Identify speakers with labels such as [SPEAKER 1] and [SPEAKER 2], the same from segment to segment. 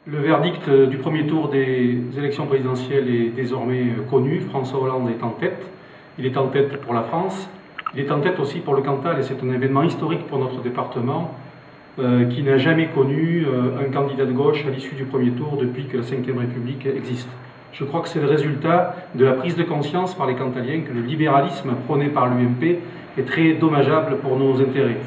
[SPEAKER 1] Le verdict du premier tour des élections présidentielles est désormais connu. François Hollande est en tête. Il est en tête pour la France. Il est en tête aussi pour le Cantal et c'est un événement historique pour notre département qui n'a jamais connu un candidat de gauche à l'issue du premier tour depuis que la Ve République existe. Je crois que c'est le résultat de la prise de conscience par les Cantaliens que le libéralisme prôné par l'UMP est très dommageable pour nos intérêts,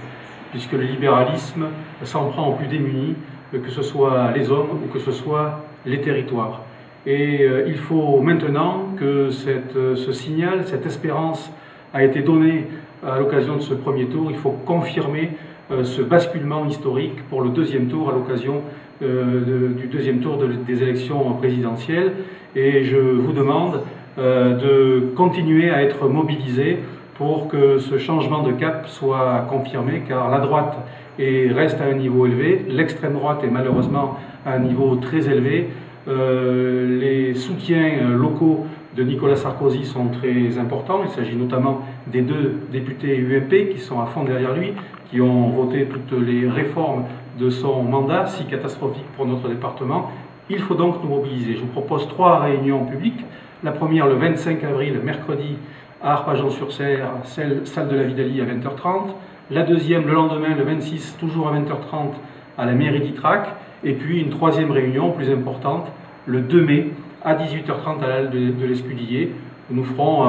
[SPEAKER 1] puisque le libéralisme s'en prend aux plus démunis, que ce soit les hommes ou que ce soit les territoires. Et il faut maintenant que ce signal, cette espérance a été donné à l'occasion de ce premier tour. Il faut confirmer ce basculement historique pour le deuxième tour à l'occasion du deuxième tour des élections présidentielles. Et je vous demande de continuer à être mobilisés pour que ce changement de cap soit confirmé, car la droite reste à un niveau élevé, l'extrême droite est malheureusement à un niveau très élevé. Les soutiens locaux de Nicolas Sarkozy sont très importants. Il s'agit notamment des 2 députés UMP qui sont à fond derrière lui, qui ont voté toutes les réformes de son mandat, si catastrophique pour notre département. Il faut donc nous mobiliser. Je vous propose 3 réunions publiques. La première le 25 avril, mercredi, à Arpajon-sur-Cère, salle de la Vidalie à 20h30. La deuxième, le lendemain, le 26, toujours à 20h30, à la mairie d'Ytrac. Et puis une 3e réunion plus importante, le 2 mai, à 18h30 à la halle de l'Escudier. Nous ferons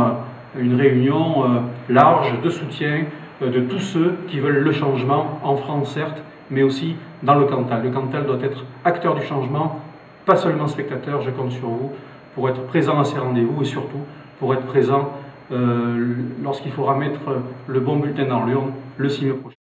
[SPEAKER 1] une réunion large de soutien de tous ceux qui veulent le changement, en France certes, mais aussi dans le Cantal. Le Cantal doit être acteur du changement, pas seulement spectateur. Je compte sur vous pour être présent à ces rendez-vous et surtout pour être présent lorsqu'il faudra mettre le bon bulletin dans l'urne le 6 mai prochain.